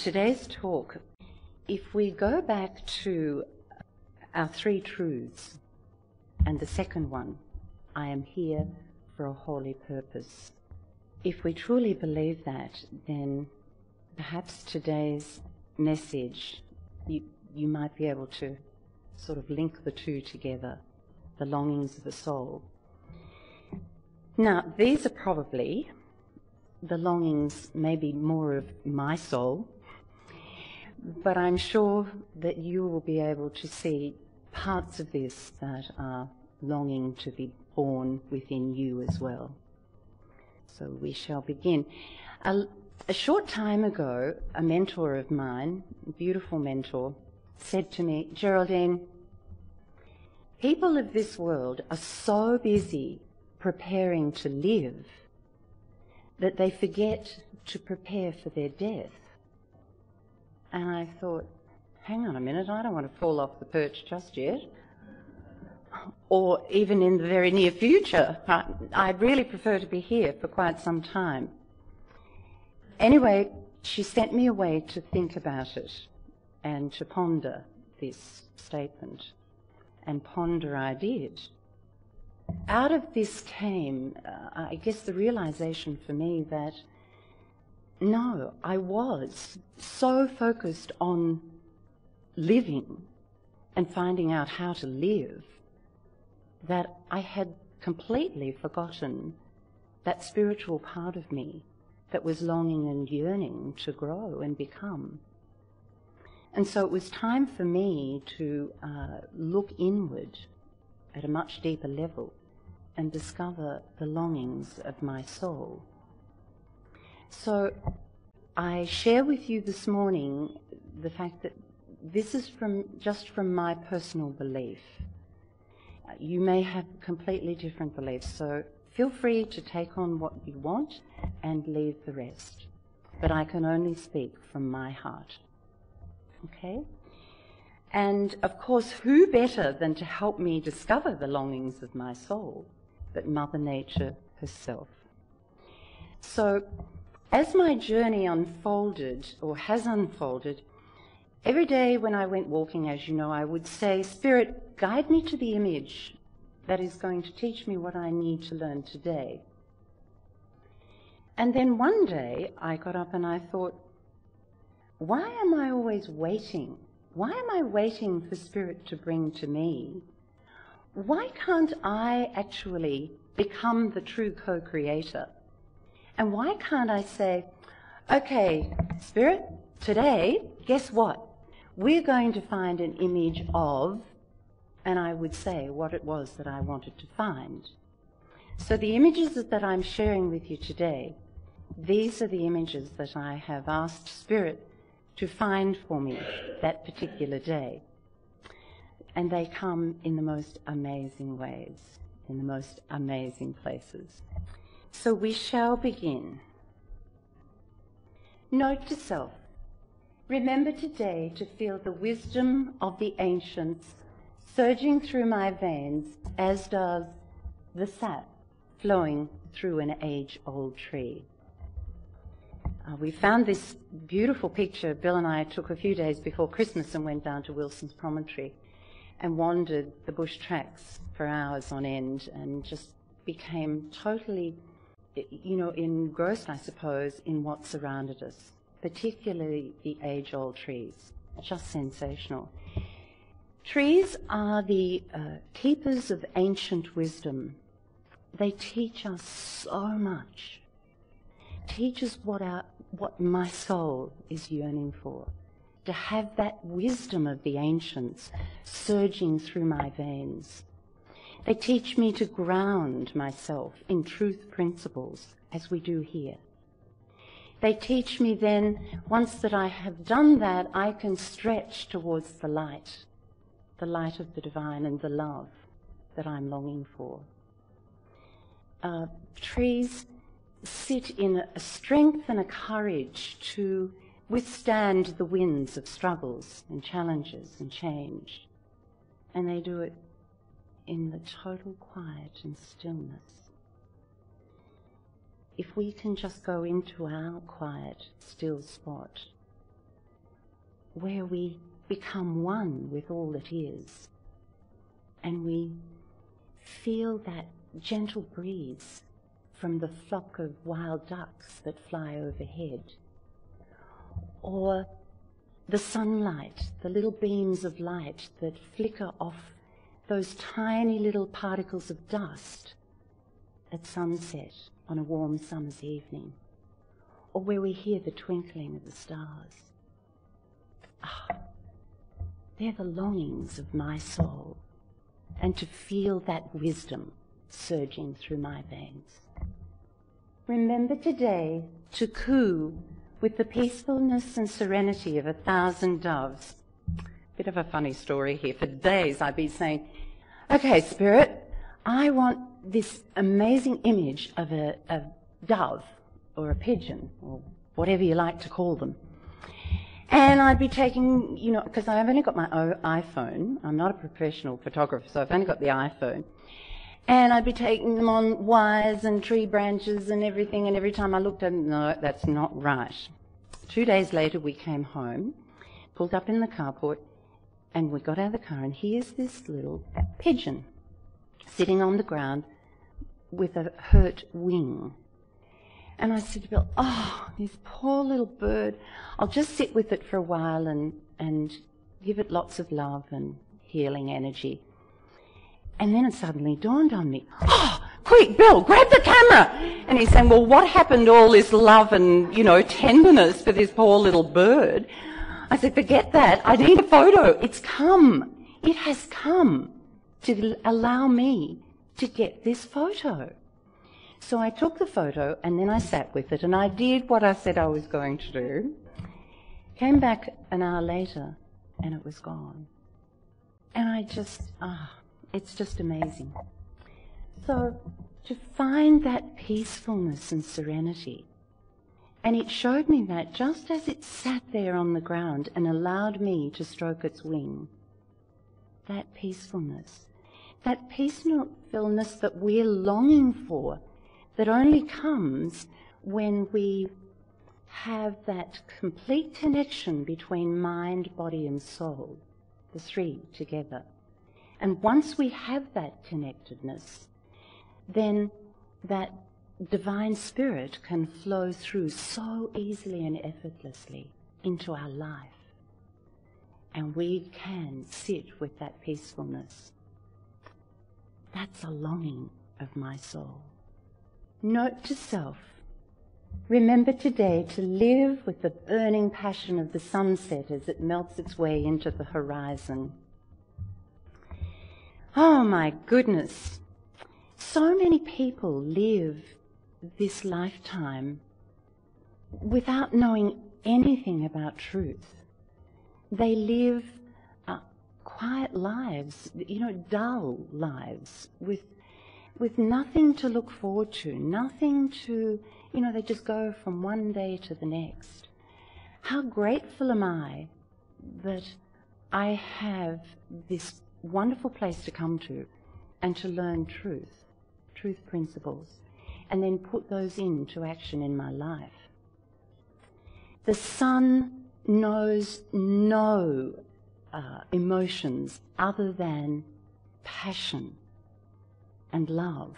Today's talk, if we go back to our three truths, and the second one, I am here for a holy purpose. If we truly believe that, then perhaps today's message, you might be able to sort of link the two together, the longings of the soul. Now, these are probably the longings, maybe more of my soul, but I'm sure that you will be able to see parts of this that are longing to be born within you as well. So we shall begin. A short time ago, a mentor of mine, a beautiful mentor, said to me, "Geraldine, people of this world are so busy preparing to live that they forget to prepare for their death." And I thought, hang on a minute, I don't want to fall off the perch just yet, or even in the very near future. I'd really prefer to be here for quite some time. Anyway, she sent me away to think about it and to ponder this statement, and ponder I did. Out of this came, I guess, the realization for me that no, I was so focused on living and finding out how to live that I had completely forgotten that spiritual part of me that was longing and yearning to grow and become. And so it was time for me to look inward at a much deeper level and discover the longings of my soul. So I share with you this morning the fact that this is just from my personal belief. You may have completely different beliefs, so feel free to take on what you want and leave the rest. But I can only speak from my heart. Okay? And of course, who better than to help me discover the longings of my soul but Mother Nature herself? So, as my journey unfolded, or has unfolded, every day when I went walking, as you know, I would say, "Spirit, guide me to the image that is going to teach me what I need to learn today." And then one day I got up and I thought, why am I always waiting? Why am I waiting for Spirit to bring to me? Why can't I actually become the true co-creator? And why can't I say, "Okay, Spirit, today, guess what? We're going to find an image of," and I would say what it was that I wanted to find. So the images that I'm sharing with you today, these are the images that I have asked Spirit to find for me that particular day. And they come in the most amazing ways, in the most amazing places. So we shall begin. Note to self, remember today to feel the wisdom of the ancients surging through my veins, as does the sap flowing through an age-old tree. We found this beautiful picture. Bill and I took a few days before Christmas and went down to Wilson's Promontory and wandered the bush tracks for hours on end and just became totally, engrossed, I suppose, in what surrounded us, particularly the age-old trees. Just sensational. Trees are the keepers of ancient wisdom. They teach us so much. Teach us what my soul is yearning for, to have that wisdom of the ancients surging through my veins. They teach me to ground myself in truth principles, as we do here. They teach me then, once that I have done that, I can stretch towards the light of the divine and the love that I'm longing for. Trees sit in a strength and a courage to withstand the winds of struggles and challenges and change. And they do it in the total quiet and stillness. If we can just go into our quiet, still spot where we become one with all that is, and we feel that gentle breeze from the flock of wild ducks that fly overhead, or the sunlight, the little beams of light that flicker off those tiny little particles of dust at sunset on a warm summer's evening, or where we hear the twinkling of the stars. They're the longings of my soul, and to feel that wisdom surging through my veins. Remember today to coo with the peacefulness and serenity of 1,000 doves. Bit of a funny story here. For days I've been saying, okay, Spirit, I want this amazing image of a dove or a pigeon or whatever you like to call them. And I'd be taking, because I've only got my own iPhone. I'm not a professional photographer, so I've only got the iPhone. And I'd be taking them on wires and tree branches and everything, and every time I looked at them, no, that's not right. 2 days later, we came home, pulled up in the carport, and we got out of the car, and here's this little pigeon sitting on the ground with a hurt wing. And I said to Bill, this poor little bird, I'll just sit with it for a while and give it lots of love and healing energy. And then it suddenly dawned on me, quick, Bill, grab the camera. And he's saying, well, what happened to all this love and, tenderness for this poor little bird? I said, forget that. I need a photo. It's come. It has come to allow me to get this photo. So I took the photo and then I sat with it and I did what I said I was going to do. Came back an hour later and it was gone. And I just, it's just amazing. So to find that peacefulness and serenity, and it showed me that just as it sat there on the ground and allowed me to stroke its wing, that peacefulness that we're longing for, that only comes when we have that complete connection between mind, body and soul, the three together. And once we have that connectedness, then that divine spirit can flow through so easily and effortlessly into our life. And we can sit with that peacefulness. That's a longing of my soul. Note to self, remember today to live with the burning passion of the sunset as it melts its way into the horizon. Oh my goodness, so many people live this lifetime without knowing anything about truth. They live quiet lives, dull lives with nothing to look forward to, nothing to, they just go from one day to the next. How grateful am I that I have this wonderful place to come to and to learn truth principles, and then put those into action in my life. The sun knows no emotions other than passion and love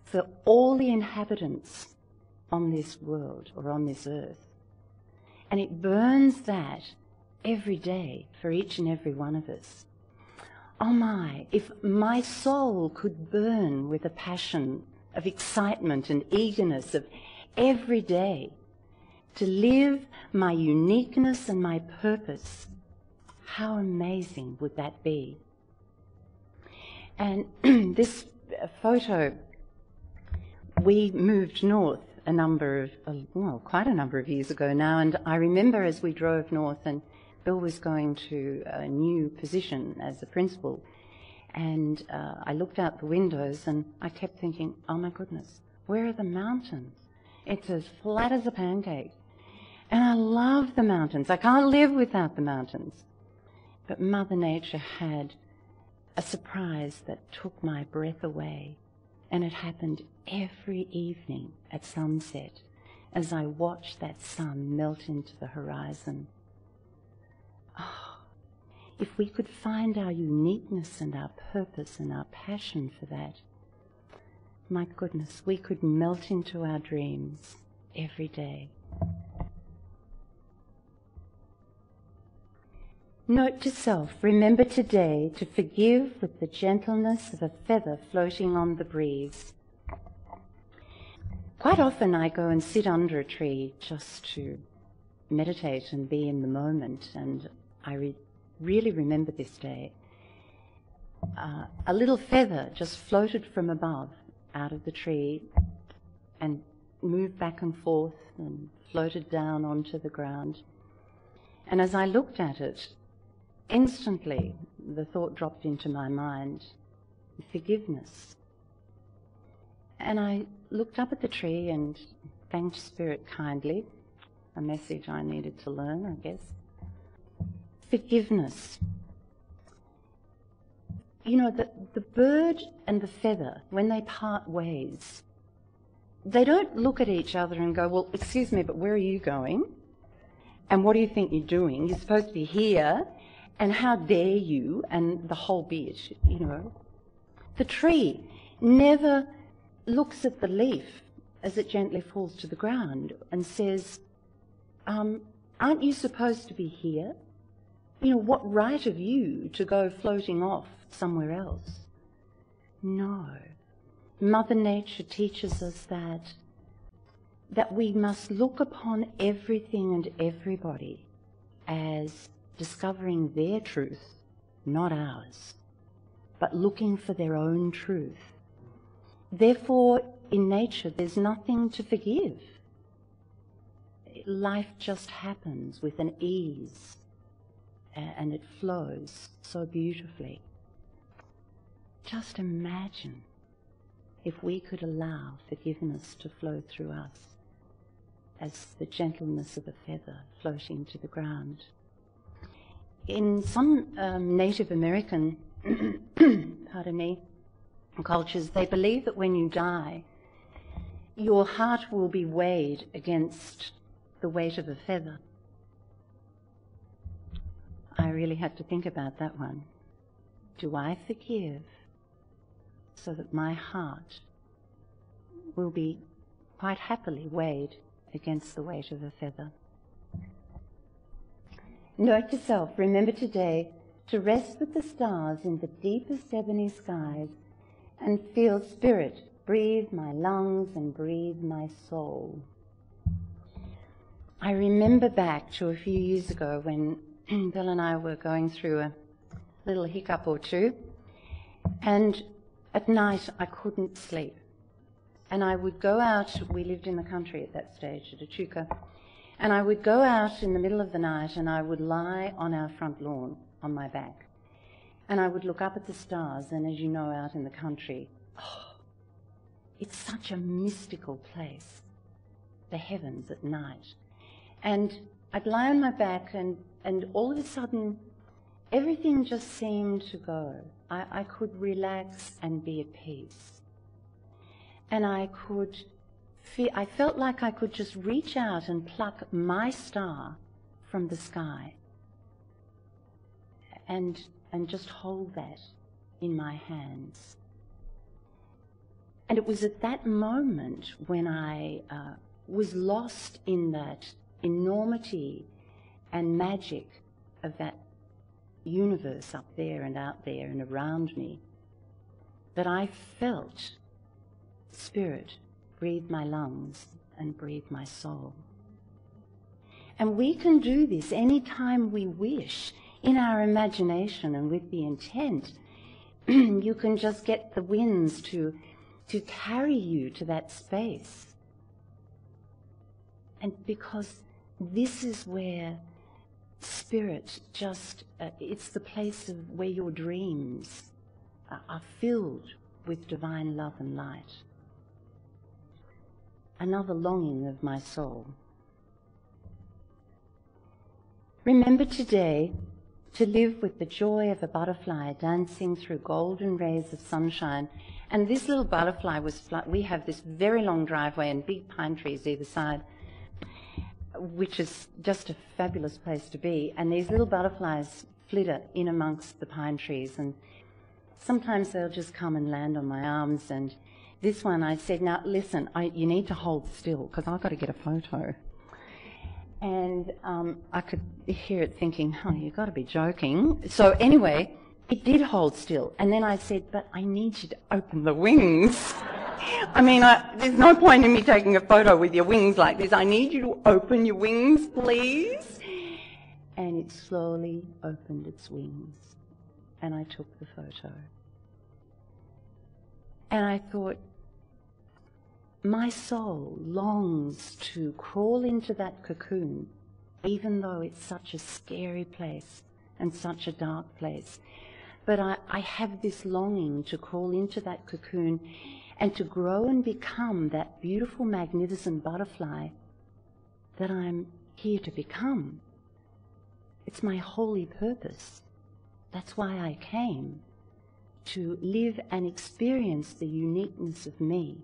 for all the inhabitants on this world or on this earth. And it burns that every day for each and every one of us. Oh my, if my soul could burn with a passion of excitement and eagerness of every day to live my uniqueness and my purpose, how amazing would that be? And this photo, we moved north quite a number of years ago now, and I remember as we drove north and Bill was going to a new position as a principal, and I looked out the windows and I kept thinking, oh my goodness, where are the mountains? It's as flat as a pancake. And I love the mountains. I can't live without the mountains. But Mother Nature had a surprise that took my breath away, and it happened every evening at sunset as I watched that sun melt into the horizon. if we could find our uniqueness and our purpose and our passion for that, my goodness, we could melt into our dreams every day. Note to self, remember today to forgive with the gentleness of a feather floating on the breeze. Quite often I go and sit under a tree just to meditate and be in the moment, and I really remember this day. A little feather just floated from above out of the tree and moved back and forth and floated down onto the ground. And as I looked at it, instantly the thought dropped into my mind, forgiveness. And I looked up at the tree and thanked Spirit kindly, a message I needed to learn, I guess. Forgiveness. You know, the bird and the feather, when they part ways, they don't look at each other and go, well, excuse me, but where are you going? And what do you think you're doing? You're supposed to be here, and how dare you, and the whole bit, you know. The tree never looks at the leaf as it gently falls to the ground and says, aren't you supposed to be here? You know, what right have you to go floating off somewhere else? No. Mother Nature teaches us that we must look upon everything and everybody as discovering their truth, not ours, but looking for their own truth. Therefore, in nature, there's nothing to forgive. Life just happens with an ease, and it flows so beautifully. Just imagine if we could allow forgiveness to flow through us as the gentleness of a feather floating to the ground. In some Native American cultures, they believe that when you die, your heart will be weighed against the weight of a feather. I really had to think about that one. Do I forgive so that my heart will be quite happily weighed against the weight of a feather? Note to self, remember today to rest with the stars in the deepest ebony skies and feel Spirit breathe my lungs and breathe my soul. I remember back to a few years ago when Bill and I were going through a little hiccup or two, and at night I couldn't sleep. And I would go out, we lived in the country at that stage, at Echuca, and I would go out in the middle of the night and I would lie on our front lawn on my back. And I would look up at the stars, and as you know, out in the country, it's such a mystical place, the heavens at night. And I'd lie on my back, and all of a sudden, everything just seemed to go. I could relax and be at peace. And I felt like I could just reach out and pluck my star from the sky and just hold that in my hands. And it was at that moment when I was lost in that enormity and magic of that universe up there and out there and around me, that I felt Spirit breathe my lungs and breathe my soul. And we can do this anytime we wish, in our imagination and with the intent. You can just get the winds to carry you to that space. And because this is where Spirit just, it's the place of where your dreams are filled with divine love and light. Another longing of my soul. Remember today to live with the joy of a butterfly dancing through golden rays of sunshine. And this little butterfly we have this very long driveway and big pine trees either side, which is just a fabulous place to be. And these little butterflies flitter in amongst the pine trees, and sometimes they'll just come and land on my arms. And this one I said, now listen, you need to hold still because I've got to get a photo. And I could hear it thinking, oh, you've got to be joking. So anyway, it did hold still. And then I said, but I need you to open the wings. I mean, there's no point in me taking a photo with your wings like this. I need you to open your wings, please. And it slowly opened its wings. And I took the photo. And I thought, my soul longs to crawl into that cocoon, even though it's such a scary place and such a dark place. But I have this longing to crawl into that cocoon and to grow and become that beautiful, magnificent butterfly that I'm here to become. It's my holy purpose. That's why I came, to live and experience the uniqueness of me.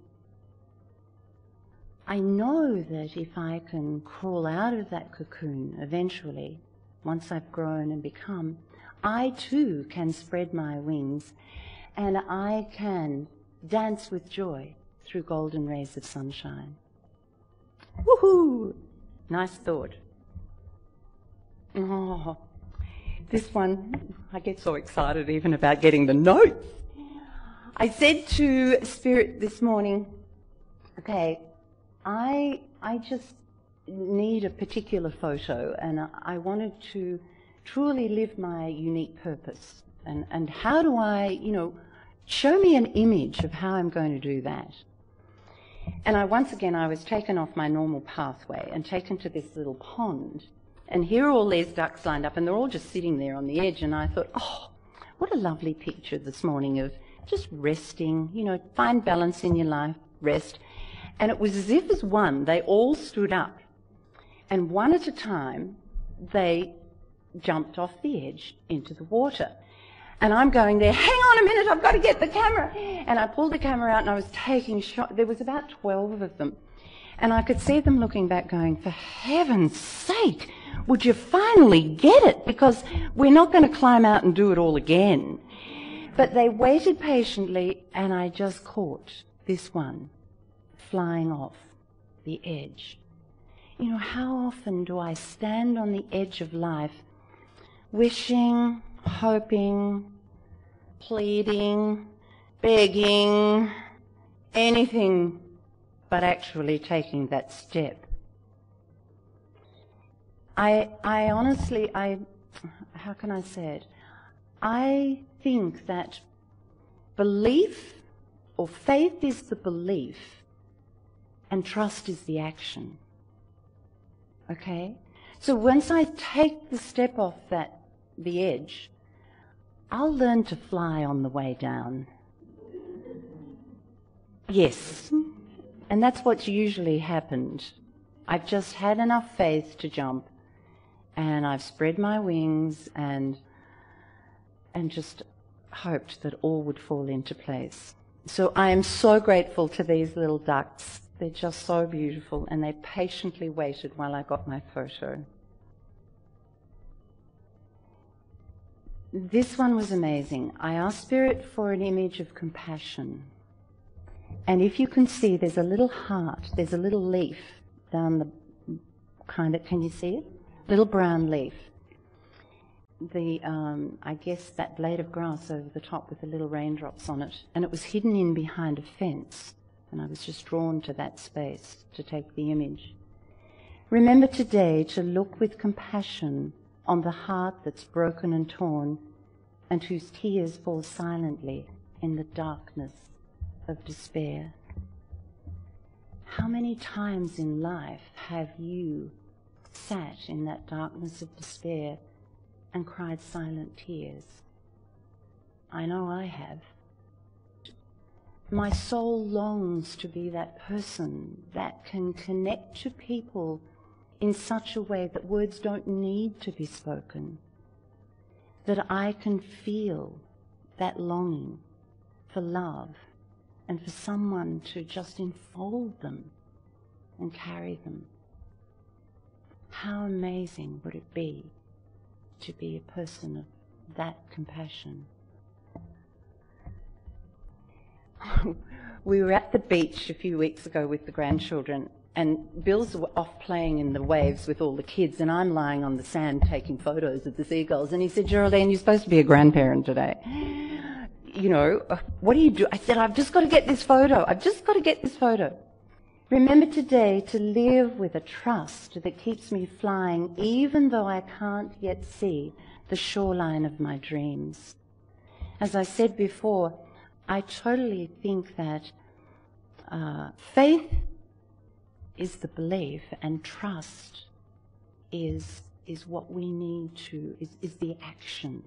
I know that if I can crawl out of that cocoon eventually, once I've grown and become, I too can spread my wings and I can dance with joy through golden rays of sunshine. Woohoo! Nice thought. Oh, this one, I get so excited even about getting the notes. I said to Spirit this morning, okay, I just need a particular photo, and I wanted to truly live my unique purpose. And how do I, show me an image of how I'm going to do that. And once again, I was taken off my normal pathway and taken to this little pond. And here are all these ducks lined up, and they're all just sitting there on the edge. And I thought, oh, what a lovely picture this morning of just resting, find balance in your life, rest. And it was as if as one, they all stood up. And one at a time, they jumped off the edge into the water. And I'm going there, hang on a minute, I've got to get the camera. And I pulled the camera out and I was taking shots. There was about 12 of them. And I could see them looking back going, for heaven's sake, would you finally get it? Because we're not going to climb out and do it all again. But they waited patiently, and I just caught this one flying off the edge. How often do I stand on the edge of life wishing, hoping, pleading, begging, anything but actually taking that step. I honestly, how can I say it? I think that belief or faith is the belief and trust is the action. Okay? So once I take the step off the edge, I'll learn to fly on the way down. Yes. And that's what's usually happened. I've just had enough faith to jump, and I've spread my wings and just hoped that all would fall into place. So I am so grateful to these little ducks. They're just so beautiful, and they patiently waited while I got my photo. This one was amazing. I asked Spirit for an image of compassion. And if you can see, there's a little heart, there's a little leaf down the can you see it? Little brown leaf. I guess that blade of grass over the top with the little raindrops on it. And it was hidden in behind a fence. And I was just drawn to that space to take the image. Remember today to look with compassion on the heart that's broken and torn, and whose tears fall silently in the darkness of despair. How many times in life have you sat in that darkness of despair and cried silent tears? I know I have. My soul longs to be that person that can connect to people in such a way that words don't need to be spoken, that I can feel that longing for love and for someone to just enfold them and carry them. How amazing would it be to be a person of that compassion. We were at the beach a few weeks ago with the grandchildren, and Bill's off playing in the waves with all the kids, and I'm lying on the sand taking photos of the seagulls. And he said, "Geraldine, you're supposed to be a grandparent today. You know, what do you do?" I said, "I've just got to get this photo. I've just got to get this photo." Remember today to live with a trust that keeps me flying even though I can't yet see the shoreline of my dreams. As I said before, I totally think that faith is the belief, and trust is what we need to, is the action.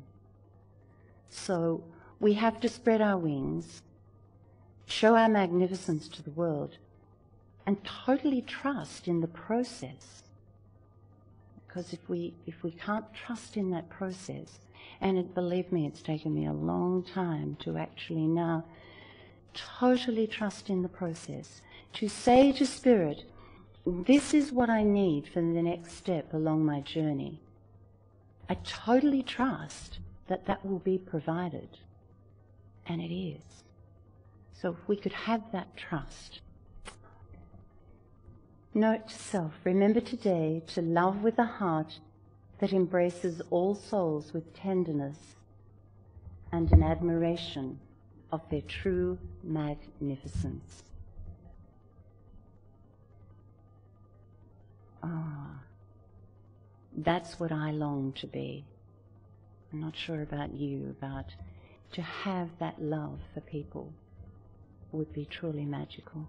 So we have to spread our wings, show our magnificence to the world, and totally trust in the process. Because if we can't trust in that process, and believe me, it's taken me a long time to actually now totally trust in the process, to say to Spirit, this is what I need for the next step along my journey. I totally trust that that will be provided, and it is. So if we could have that trust. Note to self, remember today to love with a heart that embraces all souls with tenderness and an admiration of their true magnificence. That's what I long to be. I'm not sure about you, but to have that love for people would be truly magical.